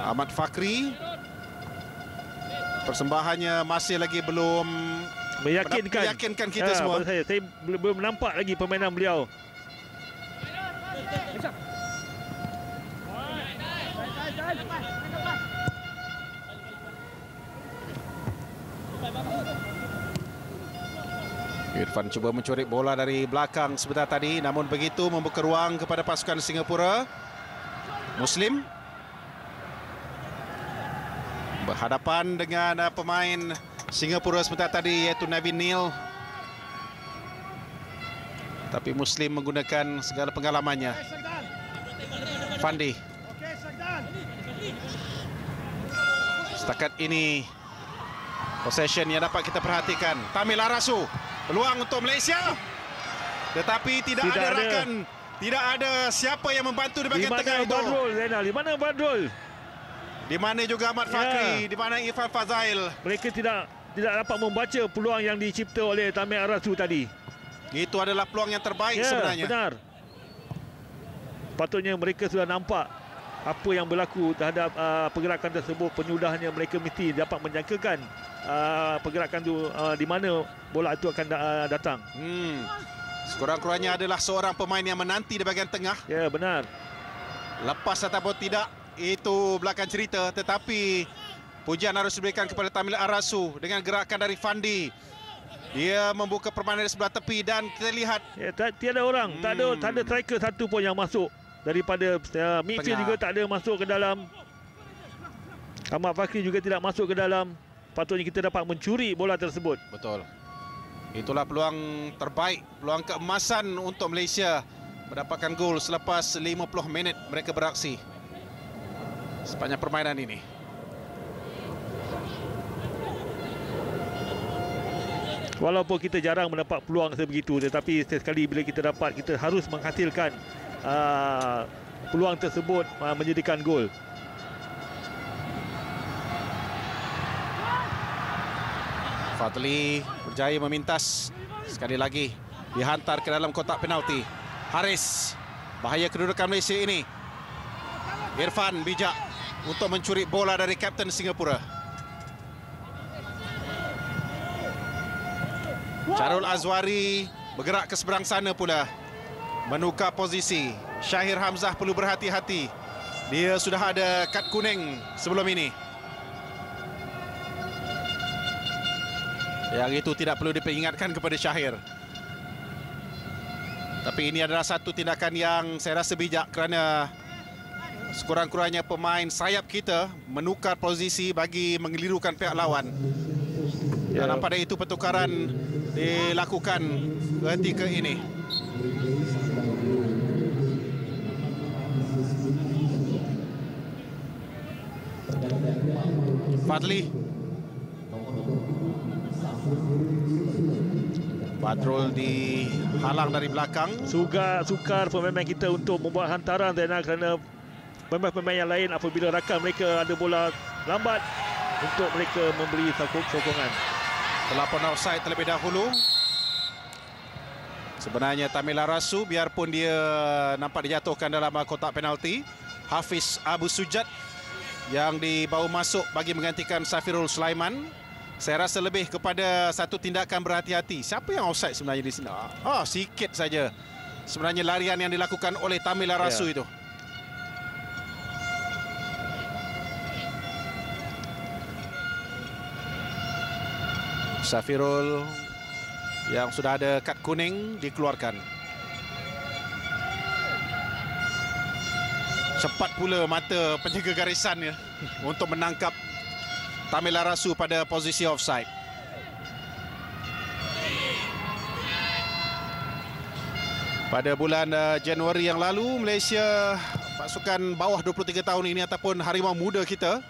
Ahmad Fakri. Persembahannya masih lagi belum meyakinkan kita semua. Saya belum nampak lagi permainan beliau. Irfan cuba mencuri bola dari belakang sebentar tadi, namun begitu membuka ruang kepada pasukan Singapura. Muslim berhadapan dengan pemain Singapura sebentar tadi, iaitu Navin Neil. Tapi Muslim menggunakan segala pengalamannya. Fandi. Setakat ini possession yang dapat kita perhatikan. Tamil Arasu, peluang untuk Malaysia, tetapi tidak ada rakan, tidak ada siapa yang membantu di bahagian tengah itu. Badrul, Zainal? Di mana Badrul? Di mana juga Ahmad Fakri, di mana Irfan Fazail. Mereka tidak dapat membaca peluang yang dicipta oleh Tamil Arasu tadi. Itu adalah peluang yang terbaik sebenarnya. Benar. Patutnya mereka sudah nampak apa yang berlaku terhadap pergerakan tersebut. Penyudahnya mereka mesti dapat menjangkakan pergerakan itu di mana bola itu akan datang. Sekurang-kurangnya adalah seorang pemain yang menanti di bahagian tengah. Ya, benar. Lepas ataupun tidak, itu belakang cerita. Tetapi pujian harus diberikan kepada Tamil Arasu dengan gerakan dari Fandi. Dia membuka permainan di sebelah tepi dan kita lihat tiada orang, tak ada striker satu pun yang masuk daripada midfield juga tak ada masuk ke dalam. Ahmad Fakri juga tidak masuk ke dalam. Patutnya kita dapat mencuri bola tersebut. Betul. Itulah peluang terbaik, peluang keemasan untuk Malaysia mendapatkan gol selepas 50 minit mereka beraksi sepanjang permainan ini. Walaupun kita jarang mendapat peluang sebegitu, tetapi sekali bila kita dapat, kita harus menghasilkan peluang tersebut menjadikan gol. Fadli berjaya memintas, sekali lagi dihantar ke dalam kotak penalti. Haris, bahaya kedudukan Malaysia ini. Irfan bijak untuk mencuri bola dari kapten Singapura. Syarul Azwari bergerak ke seberang sana pula, menukar posisi. Syahir Hamzah perlu berhati-hati. Dia sudah ada kad kuning sebelum ini. Yang itu tidak perlu diperingatkan kepada Syahir. Tapi ini adalah satu tindakan yang saya rasa bijak kerana sekurang-kurangnya pemain sayap kita menukar posisi bagi mengelirukan pihak lawan. Dan pada itu pertukaran dilakukan ketika ini. Fadli. Badrul dihalang dari belakang. Sukar pemain kita untuk membuat hantaran kerana pemain-pemain yang lain apabila rakan mereka ada bola lambat untuk mereka memberi sokongan. Pelapon offside terlebih dahulu. Sebenarnya Tamil Arasu, biarpun dia nampak dijatuhkan dalam kotak penalti, Hafiz Abu Sujad yang dibawa masuk bagi menggantikan Safirul Sulaiman. Saya rasa lebih kepada satu tindakan berhati-hati. Siapa yang offside sebenarnya di sini? Sikit saja sebenarnya larian yang dilakukan oleh Tamil Arasu itu. Safirul yang sudah ada kad kuning dikeluarkan. Cepat pula mata penjaga garisannya untuk menangkap Tamil Arasu pada posisi offside. Pada bulan Januari yang lalu, Malaysia, pasukan bawah 23 tahun ini ataupun harimau muda kita,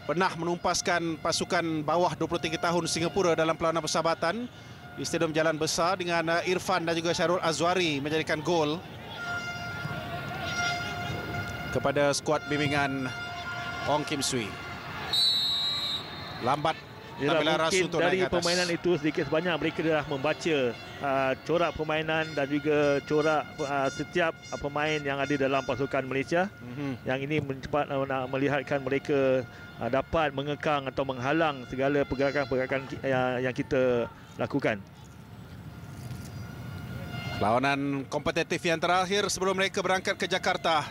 pernah menumpaskan pasukan bawah 23 tahun Singapura dalam perlawanan persahabatan di Stadium Jalan Besar dengan Irfan dan juga Syarul Azwari menjadikan gol kepada skuad bimbingan Ong Kim Swee. Lambat Tamil Arasu mungkin untuk dari naik ke atas. permainan itu sedikit sebanyak mereka dah membaca corak permainan dan juga corak setiap pemain yang ada dalam pasukan Malaysia. Yang ini cepat nak melihatkan mereka dapat mengekang atau menghalang segala pergerakan-pergerakan yang kita lakukan. Lawanan kompetitif yang terakhir sebelum mereka berangkat ke Jakarta.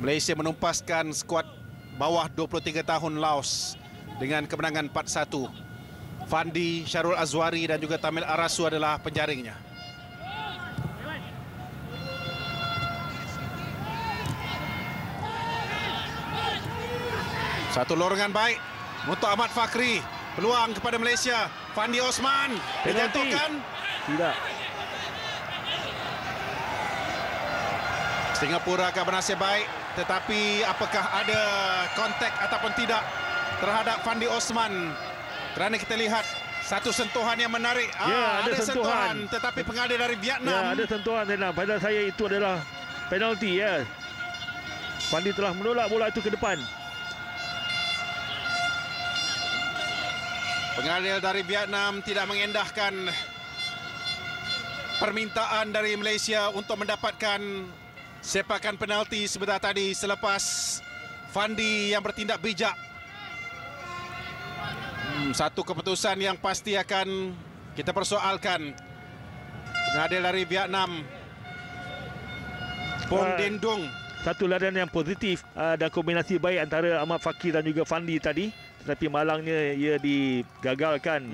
Malaysia menumpaskan skuad bawah 23 tahun Laos dengan kemenangan 4-1. Fandi, Syarul Azwari dan juga Tamil Arasu adalah penjaringnya. Satu lorongan baik untuk Ahmad Fakri. Peluang kepada Malaysia. Fandi Osman dijatuhkan. Tidak. Singapura akan bernasib baik, tetapi apakah ada kontak ataupun tidak terhadap Fandi Osman? Kerana kita lihat satu sentuhan yang menarik. Ya, ada sentuhan. Tetapi pengadil dari Vietnam. Ya, ada sentuhan. Pada saya itu adalah penalti. Ya. Fandi telah menolak bola itu ke depan. Pengadil dari Vietnam tidak mengendahkan permintaan dari Malaysia untuk mendapatkan sepakan penalti sebentar tadi selepas Fandi yang bertindak bijak. Satu keputusan yang pasti akan kita persoalkan. Pengadil dari Vietnam, Pong Deng Dung. Satu larian yang positif dan kombinasi baik antara Ahmad Fakri dan juga Fandi tadi. Tetapi malangnya ia digagalkan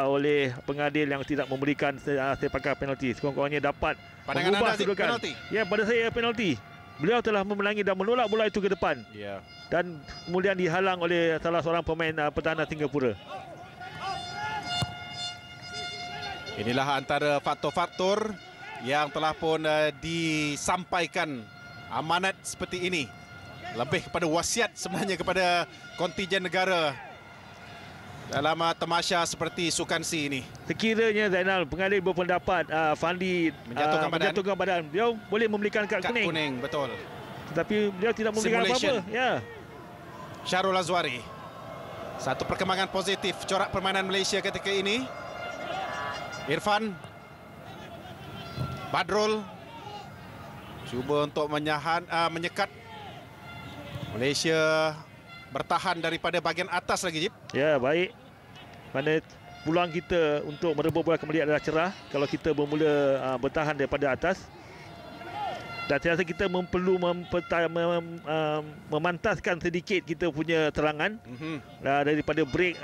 oleh pengadil yang tidak memberikan sepakan penalti. Sekurang-kurangnya dapat Pandangan mengubah anda kedudukan. penalti? Ya, pada saya penalti. Beliau telah memenangi dan menolak bola itu ke depan. Ya. Dan kemudian dihalang oleh salah seorang pemain pertahanan Singapura. Inilah antara faktor-faktor yang telah pun disampaikan amanat seperti ini. Lebih kepada wasiat sebenarnya kepada kontingen negara dalam tamasya seperti Sukan C ini. Sekiranya Zainal, pengadil berpendapat Fandi menjatuhkan badan, beliau boleh memberikan kad kuning. Betul. Tetapi beliau tidak memberikan apa-apa. Ya. Syarul Azwari. Satu perkembangan positif corak permainan Malaysia ketika ini. Irfan Badrul cuba untuk menyekat Malaysia bertahan daripada bahagian atas lagi, Jip. Ya, baik. Mana peluang kita untuk merebut bola kembali adalah cerah kalau kita bermula bertahan daripada atas. Dan saya rasa kita perlu memantaskan sedikit kita punya serangan daripada break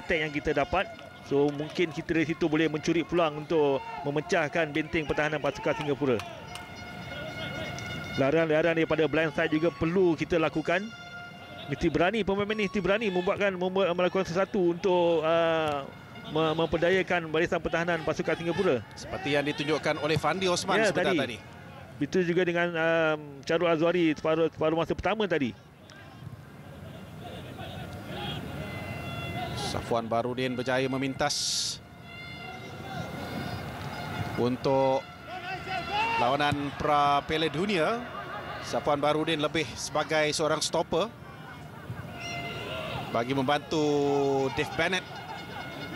attack yang kita dapat. So mungkin kita dari situ boleh mencuri peluang untuk memecahkan benteng pertahanan pasukan Singapura. Larian-larian daripada blind side juga perlu kita lakukan. Mesti berani, pemain ini mesti berani melakukan sesuatu untuk memperdayakan barisan pertahanan pasukan Singapura. Seperti yang ditunjukkan oleh Fandi Osman sebentar tadi. Itu juga dengan Syarul Azwari separuh masa pertama tadi. Safwan Barudin berjaya memintas untuk lawanan pra-Piala Dunia. Safwan Barudin lebih sebagai seorang stopper bagi membantu Dave Bennett.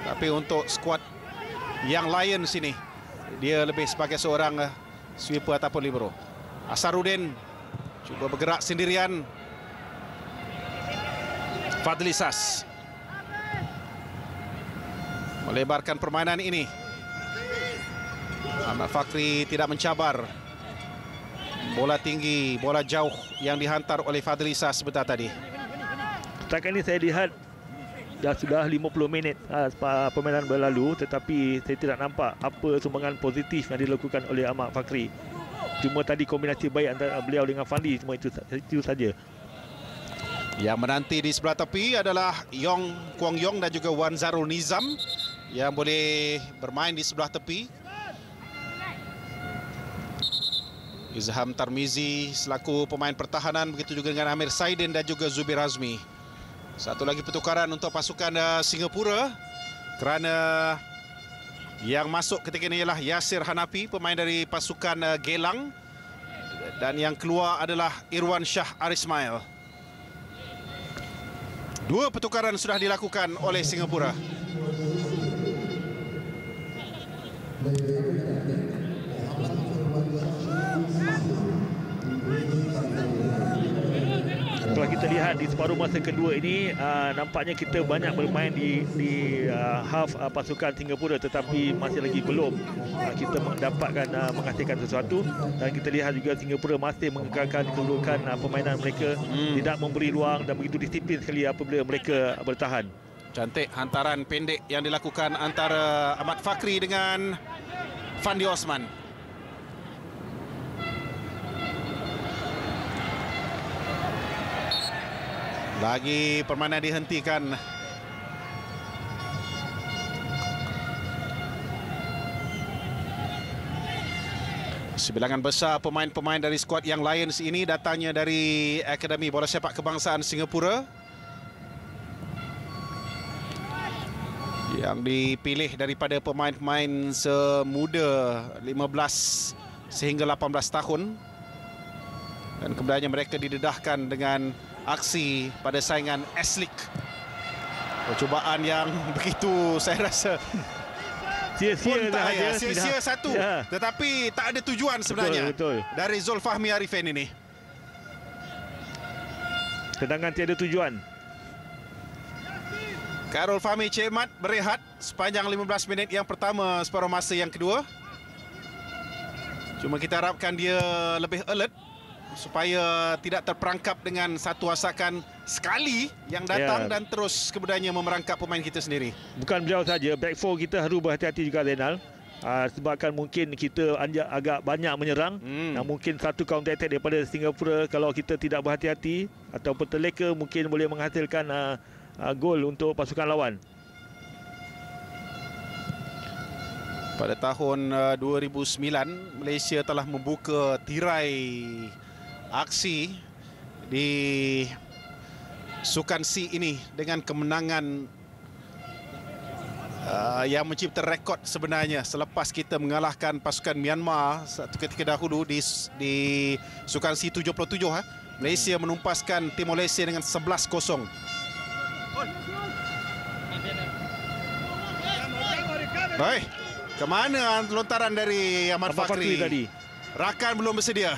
Tapi untuk skuad yang lain sini, dia lebih sebagai seorang sweeper ataupun libero. Asarudin cuba bergerak sendirian. Fadli Sas melebarkan permainan ini. Ahmad Fakri tidak mencabar. Bola tinggi, bola jauh yang dihantar oleh Fadli Sas sebentar tadi. Setakat ini saya lihat dah sudah 50 minit permainan berlalu, tetapi saya tidak nampak apa sumbangan positif yang dilakukan oleh Ahmad Fakri. Cuma tadi kombinasi baik antara beliau dengan Fandi, cuma itu saja. Yang menanti di sebelah tepi adalah Kwong Yong dan juga Wan Zarul Nizam yang boleh bermain di sebelah tepi. Izham Tarmizi selaku pemain pertahanan, begitu juga dengan Amir Saidin dan juga Zubir Azmi. Satu lagi pertukaran untuk pasukan Singapura, kerana yang masuk ketika ini ialah Yasir Hanafi, pemain dari pasukan Gelang, dan yang keluar adalah Irwan Shah Arismail. Dua pertukaran sudah dilakukan oleh Singapura. Kalau kita lihat di separuh masa kedua ini, nampaknya kita banyak bermain di half pasukan Singapura, tetapi masih lagi belum kita mendapatkan menghasilkan sesuatu. Dan kita lihat juga Singapura masih mengekalkan kedudukan permainan mereka, tidak memberi ruang dan begitu disiplin sekali apabila mereka bertahan. Cantik hantaran pendek yang dilakukan antara Ahmad Fakri dengan Fandi Osman. Lagi permainan dihentikan. Sebilangan besar pemain-pemain dari skuad yang Lions ini datangnya dari Akademi Bola Sepak Kebangsaan Singapura, yang dipilih daripada pemain-pemain semuda 15 sehingga 18 tahun. Dan kemudiannya mereka didedahkan dengan aksi pada saingan S-League. Percubaan yang begitu, saya rasa sia-sia satu, tetapi tak ada tujuan sebenarnya. Betul. Dari Zulfahmi Arifin ini. Tendangan tiada tujuan. Khairul Fahmi Cik Mat berehat sepanjang 15 minit yang pertama separuh masa yang kedua. Cuma kita harapkan dia lebih alert supaya tidak terperangkap dengan satu asakan sekali yang datang dan terus kemudiannya memerangkap pemain kita sendiri. Bukan beliau saja, back four kita harus berhati-hati juga, Zainal. Sebabkan mungkin kita agak banyak menyerang. Mungkin satu counter attack daripada Singapura, kalau kita tidak berhati-hati ataupun terleka, mungkin boleh menghasilkan gol untuk pasukan lawan. Pada tahun 2009, Malaysia telah membuka tirai aksi di Sukan C ini dengan kemenangan yang mencipta rekod sebenarnya selepas kita mengalahkan pasukan Myanmar satu ketika dahulu di Sukan C 77. Malaysia menumpaskan Timor Leste dengan 11-0. Baik, ke mana lontaran dari Ahmad Fakri tadi? Rakan belum bersedia.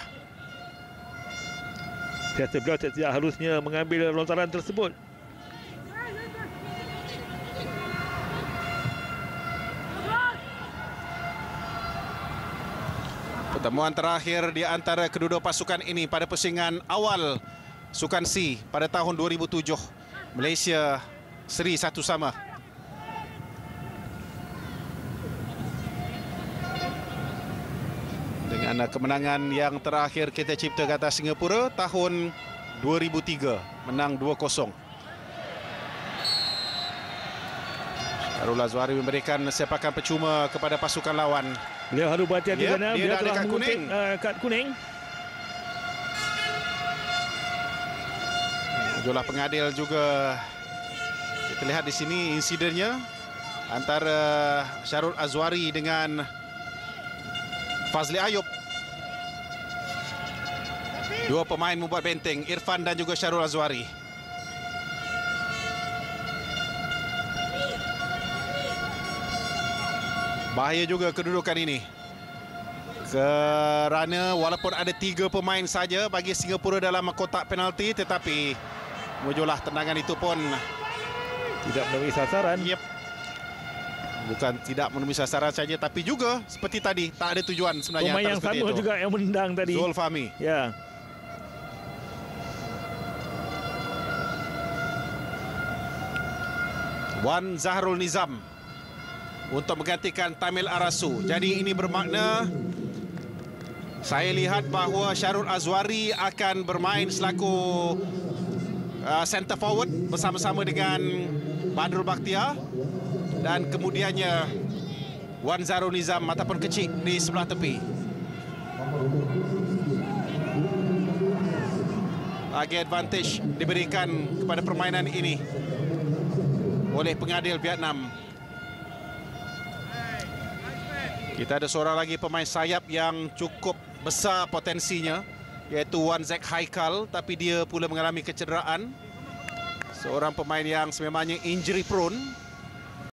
Saya rasa beliau tidak harusnya mengambil lontaran tersebut. Pertemuan terakhir di antara kedua pasukan ini pada persaingan awal Sukan C pada tahun 2007. Malaysia seri 1-1. Dengan kemenangan yang terakhir kita cipta ke atas Singapura tahun 2003, menang 2-0. Khairul Azwari memberikan sepakan percuma kepada pasukan lawan. Beliau harus berhati-hati, dia beliau ada telah kad kuning. Kad kuning. Jualah pengadil juga. Kita lihat di sini insidennya antara Syarul Azwari dengan Fazli Ayub. Dua pemain membuat benteng, Irfan dan juga Syarul Azwari. Bahaya juga kedudukan ini, kerana walaupun ada 3 pemain saja bagi Singapura dalam kotak penalti, tetapi mujulah tendangan itu pun tidak menemui sasaran. Bukan tidak menemui sasaran saja, tapi juga seperti tadi tak ada tujuan sebenarnya. Pemain yang sama itu juga yang menendang tadi, Zul Fahmi. Ya. Wan Zahrul Nizam untuk menggantikan Tamil Arasu. Jadi ini bermakna saya lihat bahawa Syarul Azwari akan bermain selaku center forward bersama-sama dengan Badrul Bakhtiar. Dan kemudiannya Wan Zahrul Nizam ataupun Kecik di sebelah tepi. Lagi advantage diberikan kepada permainan ini oleh pengadil Vietnam. Kita ada seorang lagi pemain sayap yang cukup besar potensinya, iaitu Wan Zek Haikal, tapi dia pula mengalami kecederaan Seorang pemain yang sememangnya injury prone.